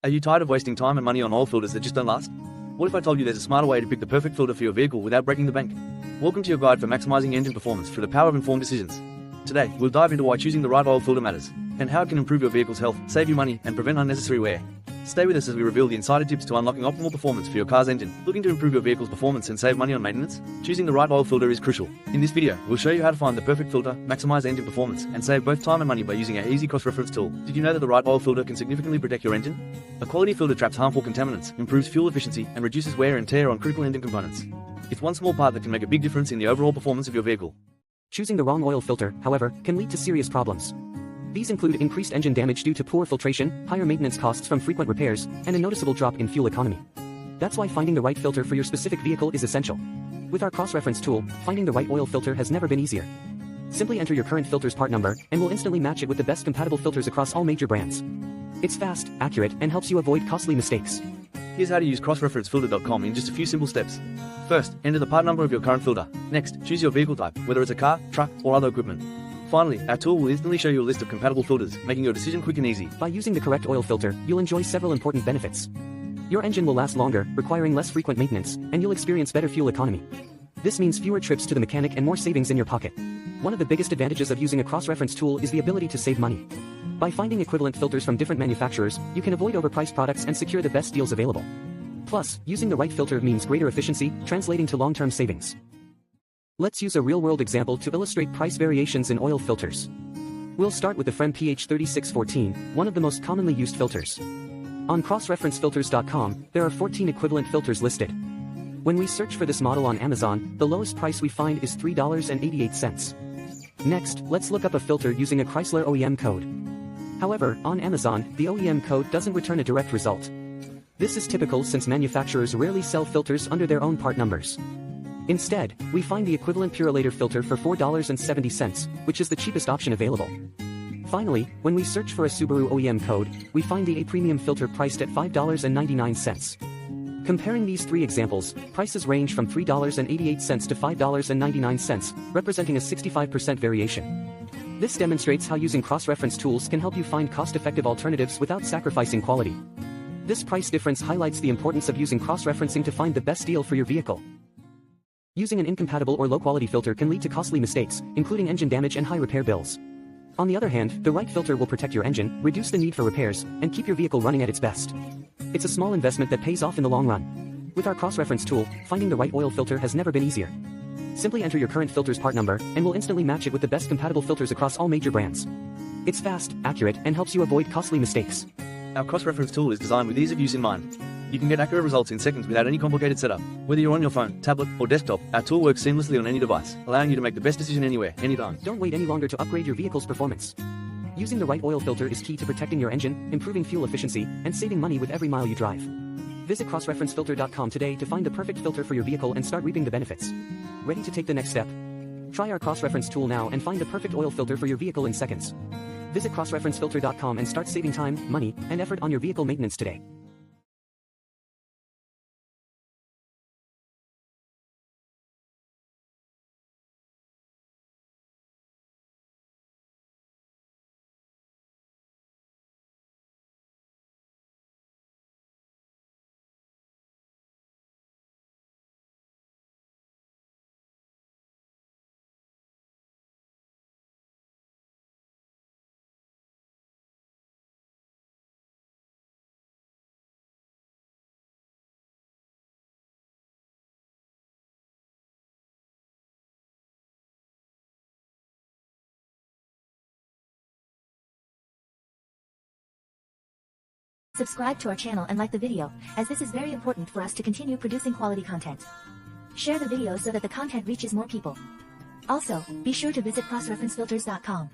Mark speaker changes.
Speaker 1: Are you tired of wasting time and money on oil filters that just don't last? What if I told you there's a smarter way to pick the perfect filter for your vehicle without breaking the bank? Welcome to your guide for maximizing engine performance through the power of informed decisions. Today, we'll dive into why choosing the right oil filter matters, and how it can improve your vehicle's health, save you money, and prevent unnecessary wear. Stay with us as we reveal the insider tips to unlocking optimal performance for your car's engine. Looking to improve your vehicle's performance and save money on maintenance? Choosing the right oil filter is crucial. In this video, we'll show you how to find the perfect filter, maximize engine performance, and save both time and money by using our easy cross-reference tool. Did you know that the right oil filter can significantly protect your engine? A quality filter traps harmful contaminants, improves fuel efficiency, and reduces wear and tear on critical engine components. It's one small part that can make a big difference in the overall performance of your vehicle.
Speaker 2: Choosing the wrong oil filter, however, can lead to serious problems. These include increased engine damage due to poor filtration, higher maintenance costs from frequent repairs, and a noticeable drop in fuel economy. That's why finding the right filter for your specific vehicle is essential. With our cross-reference tool, finding the right oil filter has never been easier. Simply enter your current filter's part number, and we'll instantly match it with the best compatible filters across all major brands. It's fast, accurate, and helps you avoid costly mistakes.
Speaker 1: Here's how to use crossreferencefilter.com in just a few simple steps. First, enter the part number of your current filter. Next, choose your vehicle type, whether it's a car, truck, or other equipment. Finally, our tool will instantly show you a list of compatible filters, making your decision quick and easy.
Speaker 2: By using the correct oil filter, you'll enjoy several important benefits. Your engine will last longer, requiring less frequent maintenance, and you'll experience better fuel economy. This means fewer trips to the mechanic and more savings in your pocket. One of the biggest advantages of using a cross-reference tool is the ability to save money. By finding equivalent filters from different manufacturers, you can avoid overpriced products and secure the best deals available. Plus, using the right filter means greater efficiency, translating to long-term savings. Let's use a real-world example to illustrate price variations in oil filters. We'll start with the Fram PH3614, one of the most commonly used filters. On crossreferencefilters.com, there are 14 equivalent filters listed. When we search for this model on Amazon, the lowest price we find is $3.88. Next, let's look up a filter using a Chrysler OEM code. However, on Amazon, the OEM code doesn't return a direct result. This is typical since manufacturers rarely sell filters under their own part numbers. Instead, we find the equivalent Purolator filter for $4.70, which is the cheapest option available. Finally, when we search for a Subaru OEM code, we find the A Premium filter priced at $5.99. Comparing these three examples, prices range from $3.88 to $5.99, representing a 65% variation. This demonstrates how using cross-reference tools can help you find cost-effective alternatives without sacrificing quality. This price difference highlights the importance of using cross-referencing to find the best deal for your vehicle. Using an incompatible or low-quality filter can lead to costly mistakes, including engine damage and high repair bills. On the other hand, the right filter will protect your engine, reduce the need for repairs, and keep your vehicle running at its best. It's a small investment that pays off in the long run. With our cross-reference tool, finding the right oil filter has never been easier. Simply enter your current filter's part number, and we'll instantly match it with the best compatible filters across all major brands. It's fast, accurate, and helps you avoid costly mistakes.
Speaker 1: Our cross-reference tool is designed with ease of use in mind. You can get accurate results in seconds without any complicated setup. Whether you're on your phone, tablet, or desktop, our tool works seamlessly on any device, allowing you to make the best decision anywhere, anytime.
Speaker 2: Don't wait any longer to upgrade your vehicle's performance. Using the right oil filter is key to protecting your engine, improving fuel efficiency, and saving money with every mile you drive. Visit crossreferencefilter.com today to find the perfect filter for your vehicle and start reaping the benefits. Ready to take the next step? Try our cross-reference tool now and find the perfect oil filter for your vehicle in seconds. Visit crossreferencefilter.com and start saving time, money, and effort on your vehicle maintenance today.
Speaker 3: Subscribe to our channel and like the video, as this is very important for us to continue producing quality content. Share the video so that the content reaches more people. Also, be sure to visit crossreferencefilters.com.